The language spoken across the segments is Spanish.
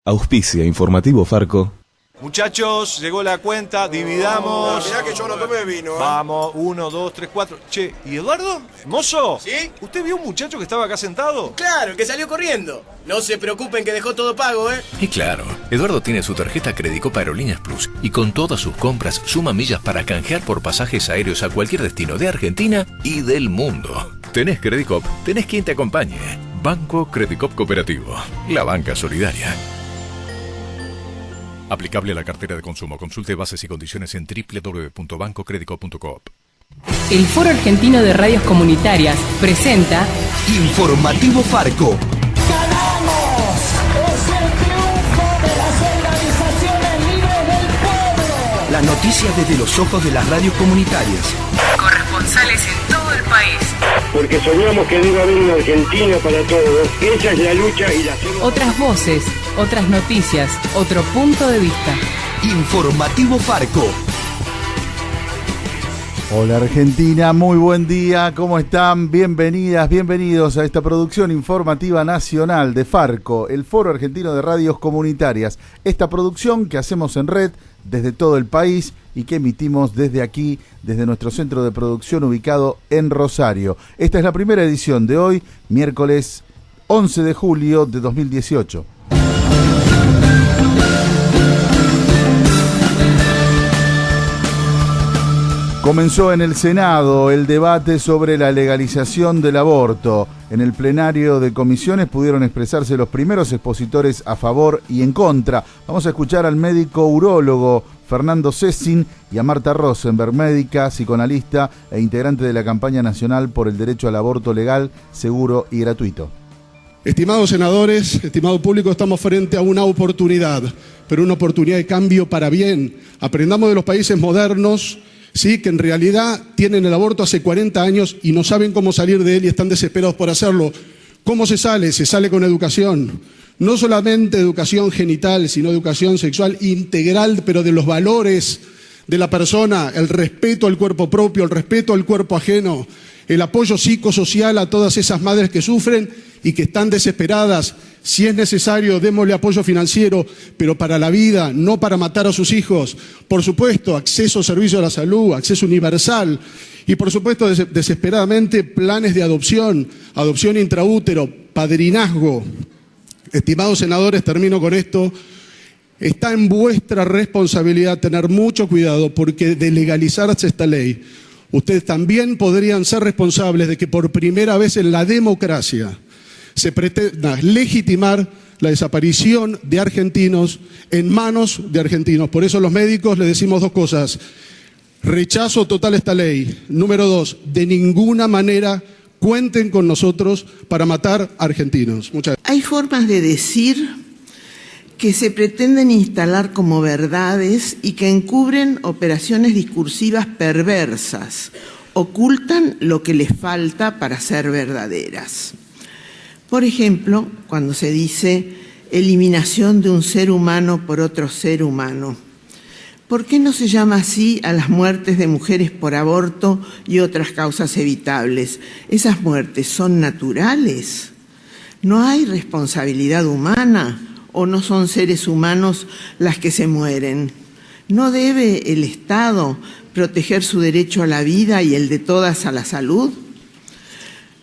Auspicia Informativo Farco. Muchachos, llegó la cuenta, dividamos. Mirá que yo no tomé vino. Vamos, 1, 2, 3, 4. Che, ¿y Eduardo? ¿Mozo? ¿Sí? ¿Usted vio un muchacho que estaba acá sentado? Claro, el que salió corriendo. No se preocupen que dejó todo pago, ¿eh? Y claro, Eduardo tiene su tarjeta Credicop Aerolíneas Plus y con todas sus compras suma millas para canjear por pasajes aéreos a cualquier destino de Argentina y del mundo. Tenés Credicop, tenés quien te acompañe. Banco Credicop Cooperativo, la banca solidaria. Aplicable a la cartera de consumo. Consulte bases y condiciones en www.bancocredico.coop. El Foro Argentino de Radios Comunitarias presenta Informativo Farco. ¡Ganamos! ¡Es el triunfo de las organizaciones libres del pueblo! Las noticias desde los ojos de las radios comunitarias. corresponsales en todo el país. Porque soñamos que debe haber una Argentina para todos. Esa es la lucha y la hacemos. Otras voces, otras noticias, otro punto de vista. Informativo Farco. Hola Argentina, muy buen día, ¿cómo están? Bienvenidas, bienvenidos a esta producción informativa nacional de Farco, el Foro Argentino de Radios Comunitarias. Esta producción que hacemos en red desde todo el país y que emitimos desde aquí, desde nuestro centro de producción ubicado en Rosario. Esta es la primera edición de hoy, miércoles 11 de julio de 2018. Comenzó en el Senado el debate sobre la legalización del aborto. En el plenario de comisiones pudieron expresarse los primeros expositores a favor y en contra. Vamos a escuchar al médico urólogo Fernando Cecin y a Marta Rosenberg, médica, psicoanalista e integrante de la campaña nacional por el derecho al aborto legal, seguro y gratuito. Estimados senadores, estimado público, estamos frente a una oportunidad, pero una oportunidad de cambio para bien. Aprendamos de los países modernos, sí, que en realidad tienen el aborto hace 40 años y no saben cómo salir de él y están desesperados por hacerlo. ¿Cómo se sale? Se sale con educación. No solamente educación genital, sino educación sexual integral, pero de los valores de la persona, el respeto al cuerpo propio, el respeto al cuerpo ajeno, el apoyo psicosocial a todas esas madres que sufren y que están desesperadas. Si es necesario, démosle apoyo financiero, pero para la vida, no para matar a sus hijos. Por supuesto, acceso a servicios de la salud, acceso universal. Y por supuesto, desesperadamente, planes de adopción, adopción intraútero, padrinazgo. Estimados senadores, termino con esto. Está en vuestra responsabilidad tener mucho cuidado porque de legalizarse esta ley, ustedes también podrían ser responsables de que por primera vez en la democracia se pretenda legitimar la desaparición de argentinos en manos de argentinos. Por eso los médicos les decimos dos cosas. Rechazo total a esta ley. Número 2, de ninguna manera cuenten con nosotros para matar argentinos. Muchas gracias. Hay formas de decir que se pretenden instalar como verdades y que encubren operaciones discursivas perversas, ocultan lo que les falta para ser verdaderas. Por ejemplo, cuando se dice eliminación de un ser humano por otro ser humano, ¿por qué no se llama así a las muertes de mujeres por aborto y otras causas evitables? ¿Esas muertes son naturales? ¿No hay responsabilidad humana o no son seres humanos las que se mueren? ¿No debe el Estado proteger su derecho a la vida y el de todas a la salud?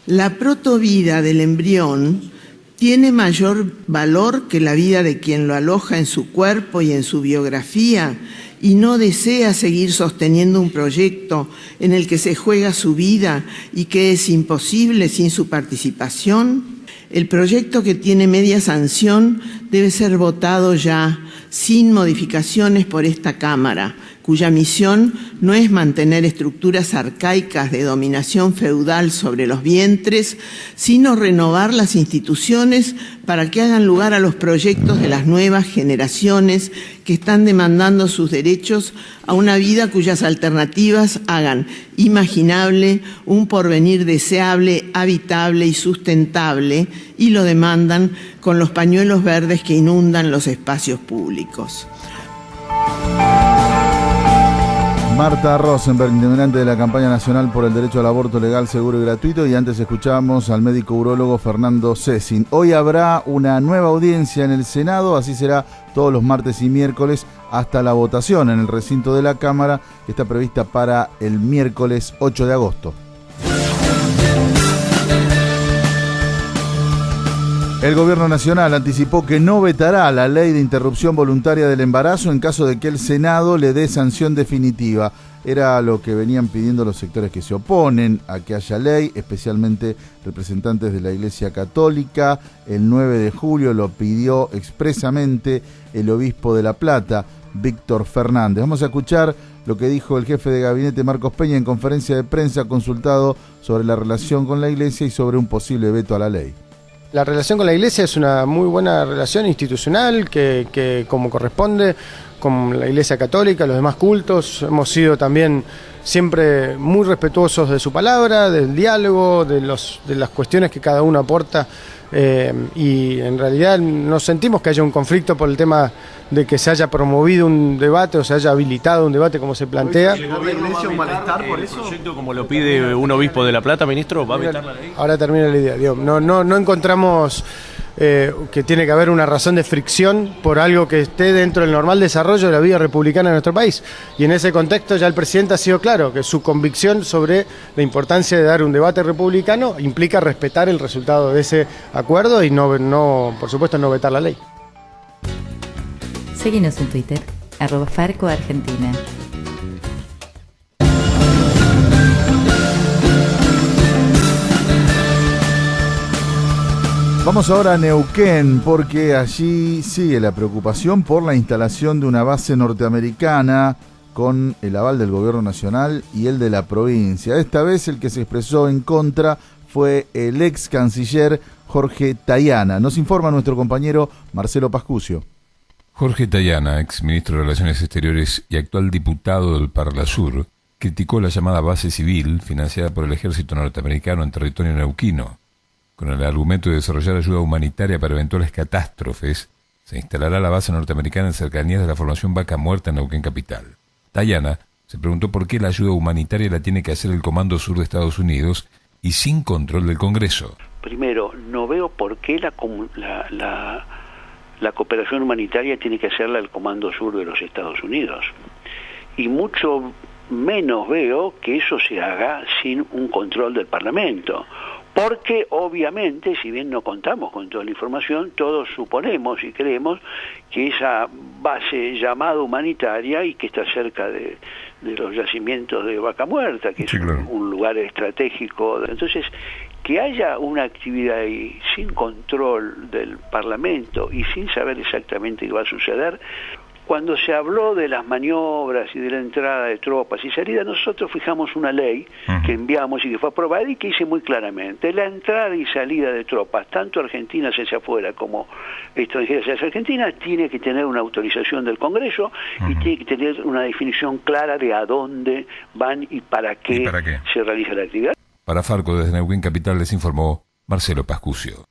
La protovida del embrión tiene mayor valor que la vida de quien lo aloja en su cuerpo y en su biografía y no desea seguir sosteniendo un proyecto en el que se juega su vida y que es imposible sin su participación. El proyecto, que tiene media sanción, debe ser votado ya sin modificaciones por esta Cámara, cuya misión no es mantener estructuras arcaicas de dominación feudal sobre los vientres, sino renovar las instituciones para que hagan lugar a los proyectos de las nuevas generaciones que están demandando sus derechos a una vida cuyas alternativas hagan imaginable un porvenir deseable, habitable y sustentable, y lo demandan con los pañuelos verdes que inundan los espacios públicos. Marta Rosenberg, integrante de la campaña nacional por el derecho al aborto legal, seguro y gratuito, y antes escuchábamos al médico urólogo Fernando Cecin. Hoy habrá una nueva audiencia en el Senado, así será todos los martes y miércoles hasta la votación en el recinto de la Cámara, que está prevista para el miércoles 8 de agosto. El Gobierno Nacional anticipó que no vetará la ley de interrupción voluntaria del embarazo en caso de que el Senado le dé sanción definitiva. Era lo que venían pidiendo los sectores que se oponen a que haya ley, especialmente representantes de la Iglesia Católica. El 9 de julio lo pidió expresamente el obispo de La Plata, Víctor Fernández. Vamos a escuchar lo que dijo el jefe de gabinete Marcos Peña en conferencia de prensa, consultado sobre la relación con la Iglesia y sobre un posible veto a la ley. La relación con la Iglesia es una muy buena relación institucional que como corresponde, con la Iglesia Católica, los demás cultos. Hemos sido también siempre muy respetuosos de su palabra, del diálogo, de las cuestiones que cada uno aporta, y en realidad no sentimos que haya un conflicto por el tema de que se haya promovido un debate o se haya habilitado un debate como se plantea. ¿Llegó la Iglesia un malestar por eso? ¿El proyecto como lo pide un obispo de La Plata, ministro, va a vetar la ley? Ahora termina la idea. Digo, no encontramos que tiene que haber una razón de fricción por algo que esté dentro del normal desarrollo de la vida republicana de nuestro país. Y en ese contexto ya el presidente ha sido claro que su convicción sobre la importancia de dar un debate republicano implica respetar el resultado de ese acuerdo y no, por supuesto, no vetar la ley. Seguinos en Twitter, @FarcoArgentina. Vamos ahora a Neuquén, porque allí sigue la preocupación por la instalación de una base norteamericana con el aval del gobierno nacional y el de la provincia. Esta vez el que se expresó en contra fue el ex canciller Jorge Tayana. Nos informa nuestro compañero Marcelo Pascucio. Jorge Tayana, ex ministro de Relaciones Exteriores y actual diputado del Parlasur, criticó la llamada base civil financiada por el ejército norteamericano en territorio neuquino. Con el argumento de desarrollar ayuda humanitaria para eventuales catástrofes, se instalará la base norteamericana en cercanías de la formación Vaca Muerta en Neuquén capital. Tayana se preguntó por qué la ayuda humanitaria la tiene que hacer el Comando Sur de Estados Unidos y sin control del Congreso. Primero, no veo por qué la cooperación humanitaria tiene que hacerla el Comando Sur de los Estados Unidos. Y mucho menos veo que eso se haga sin un control del Parlamento. Porque obviamente, si bien no contamos con toda la información, todos suponemos y creemos que esa base llamada humanitaria y que está cerca de los yacimientos de Vaca Muerta, que es un lugar estratégico. Entonces, que haya una actividad ahí sin control del Parlamento y sin saber exactamente qué va a suceder. Cuando se habló de las maniobras y de la entrada de tropas y salida, nosotros fijamos una ley que enviamos y que fue aprobada y que dice muy claramente: la entrada y salida de tropas, tanto argentinas hacia afuera como extranjeras hacia Argentina, tiene que tener una autorización del Congreso y tiene que tener una definición clara de a dónde van y para qué se realiza la actividad. Para Farco, desde Neuquén capital, les informó Marcelo Pascucio.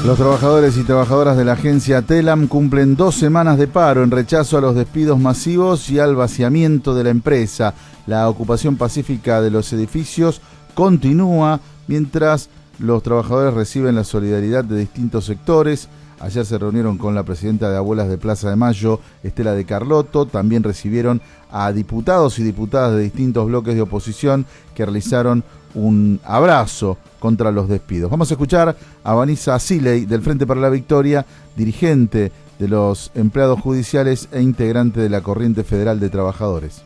Los trabajadores y trabajadoras de la agencia Telam cumplen 2 semanas de paro en rechazo a los despidos masivos y al vaciamiento de la empresa. La ocupación pacífica de los edificios continúa mientras los trabajadores reciben la solidaridad de distintos sectores. Ayer se reunieron con la presidenta de Abuelas de Plaza de Mayo, Estela de Carlotto. También recibieron a diputados y diputadas de distintos bloques de oposición que realizaron un abrazo contra los despidos. Vamos a escuchar a Vanessa Siley del Frente para la Victoria, dirigente de los empleados judiciales e integrante de la Corriente Federal de Trabajadores.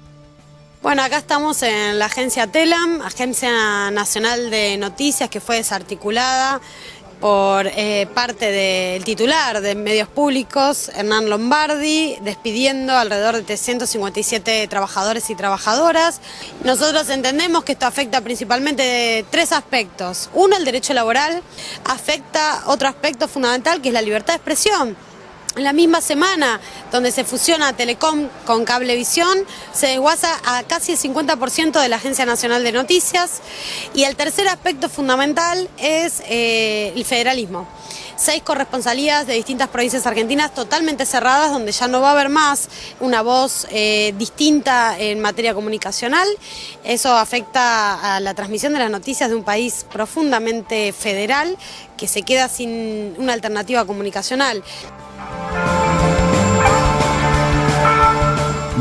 Bueno, acá estamos en la agencia Telam, Agencia Nacional de Noticias, que fue desarticulada por parte del titular de Medios Públicos, Hernán Lombardi, despidiendo alrededor de 357 trabajadores y trabajadoras. Nosotros entendemos que esto afecta principalmente 3 aspectos. Uno, el derecho laboral, afecta otro aspecto fundamental, que es la libertad de expresión. En la misma semana, donde se fusiona Telecom con Cablevisión, se desguaza a casi el 50% de la Agencia Nacional de Noticias. Y el tercer aspecto fundamental es el federalismo. 6 corresponsalías de distintas provincias argentinas totalmente cerradas, donde ya no va a haber más una voz distinta en materia comunicacional. Eso afecta a la transmisión de las noticias de un país profundamente federal que se queda sin una alternativa comunicacional.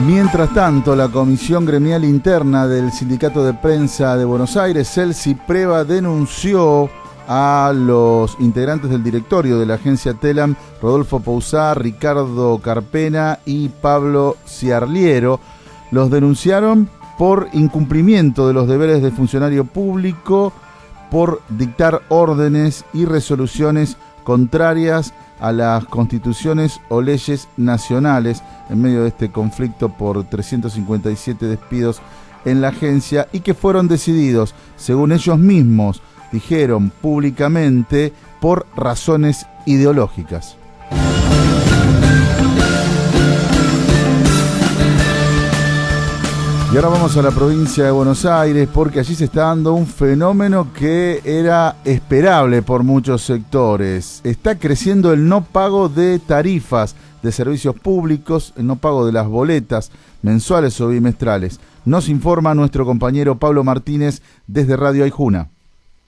Mientras tanto, la Comisión Gremial Interna del Sindicato de Prensa de Buenos Aires, CELSI-PREVA, denunció a los integrantes del directorio de la agencia Telam, Rodolfo Pousar, Ricardo Carpena y Pablo Ciarliero. Los denunciaron por incumplimiento de los deberes de funcionario público, por dictar órdenes y resoluciones contrarias a las constituciones o leyes nacionales en medio de este conflicto por 357 despidos en la agencia, y que fueron decididos, según ellos mismos dijeron públicamente, por razones ideológicas. Y ahora vamos a la provincia de Buenos Aires, porque allí se está dando un fenómeno que era esperable por muchos sectores. Está creciendo el no pago de tarifas de servicios públicos, el no pago de las boletas mensuales o bimestrales. Nos informa nuestro compañero Pablo Martínez desde Radio Aijuna.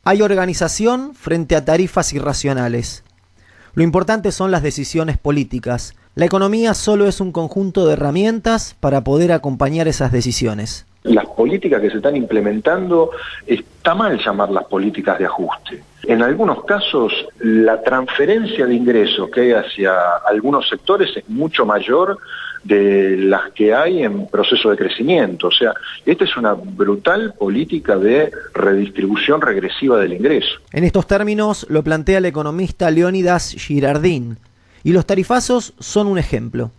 Hay organización frente a tarifas irracionales. Lo importante son las decisiones políticas. La economía solo es un conjunto de herramientas para poder acompañar esas decisiones. Las políticas que se están implementando, está mal llamarlas políticas de ajuste. En algunos casos, la transferencia de ingresos que hay hacia algunos sectores es mucho mayor de las que hay en proceso de crecimiento. O sea, esta es una brutal política de redistribución regresiva del ingreso. En estos términos lo plantea el economista Leónidas Girardín, y los tarifazos son un ejemplo.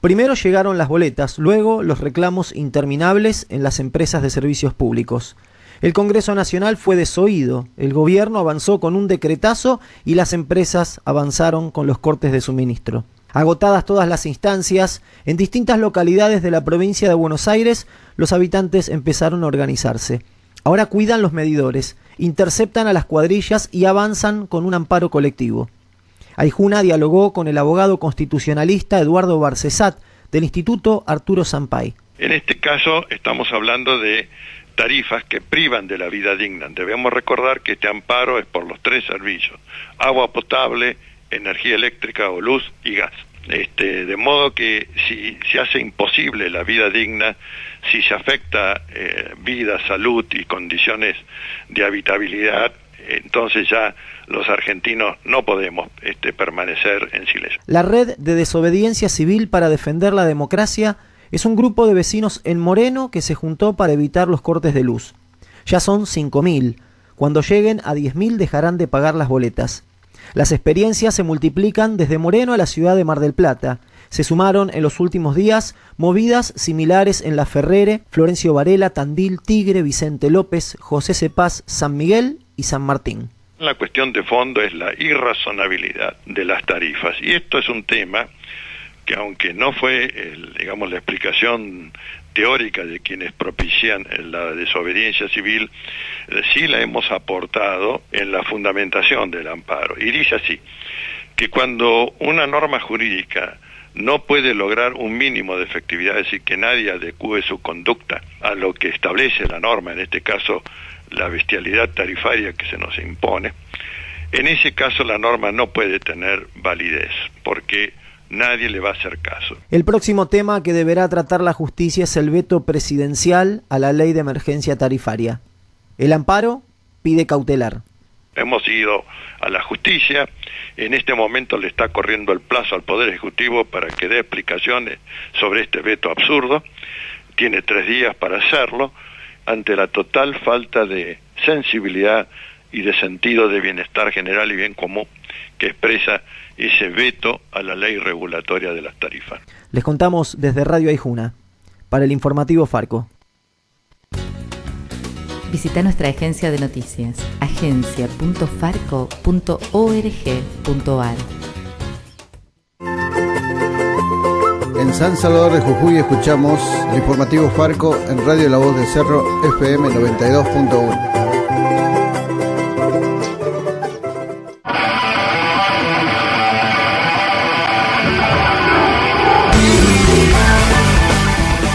Primero llegaron las boletas, luego los reclamos interminables en las empresas de servicios públicos. El Congreso Nacional fue desoído, el gobierno avanzó con un decretazo y las empresas avanzaron con los cortes de suministro. Agotadas todas las instancias, en distintas localidades de la provincia de Buenos Aires, los habitantes empezaron a organizarse. Ahora cuidan los medidores, interceptan a las cuadrillas y avanzan con un amparo colectivo. Aijuna dialogó con el abogado constitucionalista Eduardo Barcesat, del Instituto Arturo Sampay. En este caso estamos hablando de tarifas que privan de la vida digna. Debemos recordar que este amparo es por los 3 servicios: agua potable, energía eléctrica o luz y gas. De modo que si se hace imposible la vida digna, si se afecta vida, salud y condiciones de habitabilidad, entonces ya los argentinos no podemos permanecer en silencio. La Red de Desobediencia Civil para Defender la Democracia es un grupo de vecinos en Moreno que se juntó para evitar los cortes de luz. Ya son 5.000. Cuando lleguen a 10.000 dejarán de pagar las boletas. Las experiencias se multiplican desde Moreno a la ciudad de Mar del Plata. Se sumaron en los últimos días movidas similares en La Ferrere, Florencio Varela, Tandil, Tigre, Vicente López, José Cepaz, San Miguel y San Martín. La cuestión de fondo es la irrazonabilidad de las tarifas, y esto es un tema que, aunque no fue la explicación teórica de quienes propician la desobediencia civil, sí la hemos aportado en la fundamentación del amparo. Y dice así, que cuando una norma jurídica no puede lograr un mínimo de efectividad, es decir, que nadie adecúe su conducta a lo que establece la norma, en este caso la bestialidad tarifaria que se nos impone, en ese caso la norma no puede tener validez, porque nadie le va a hacer caso. El próximo tema que deberá tratar la justicia es el veto presidencial a la ley de emergencia tarifaria. El amparo pide cautelar. Hemos ido a la justicia, en este momento le está corriendo el plazo al Poder Ejecutivo para que dé explicaciones sobre este veto absurdo. Tiene 3 días para hacerlo, ante la total falta de sensibilidad y de sentido de bienestar general y bien común que expresa ese veto a la ley regulatoria de las tarifas. Les contamos desde Radio Aijuna, para el informativo Farco. Visita nuestra agencia de noticias, agencia.farco.org.ar. En San Salvador de Jujuy escuchamos el informativo Farco en Radio La Voz de Cerro FM 92.1.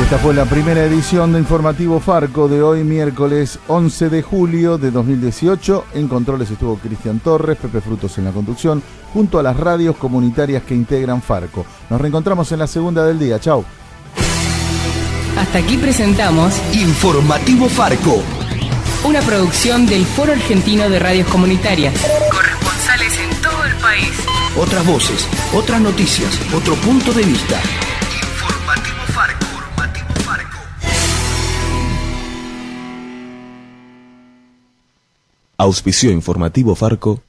Esta fue la primera edición de Informativo Farco de hoy, miércoles 11 de julio de 2018. En controles estuvo Cristian Torres, Pepe Frutos en la conducción, junto a las radios comunitarias que integran Farco. Nos reencontramos en la segunda del día. Chau. Hasta aquí presentamos Informativo Farco, una producción del Foro Argentino de Radios Comunitarias. Corresponsales en todo el país. otras voces, otras noticias, otro punto de vista. Informativo Farco. Auspició Informativo Farco.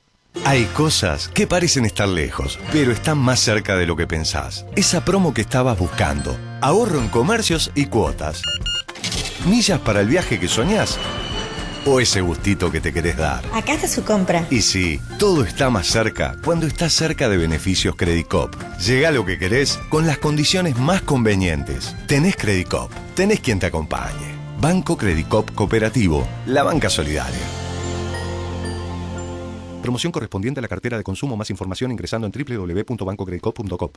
Hay cosas que parecen estar lejos, pero están más cerca de lo que pensás. Esa promo que estabas buscando. Ahorro en comercios y cuotas. Millas para el viaje que soñás. O ese gustito que te querés dar. Acá está su compra. Y sí, todo está más cerca cuando estás cerca de Beneficios Credicop. Llega a lo que querés con las condiciones más convenientes. Tenés Credicop, tenés quien te acompañe. Banco Credicop Cooperativo, la banca solidaria. Promoción correspondiente a la cartera de consumo. Más información ingresando en www.bancocredicop.com.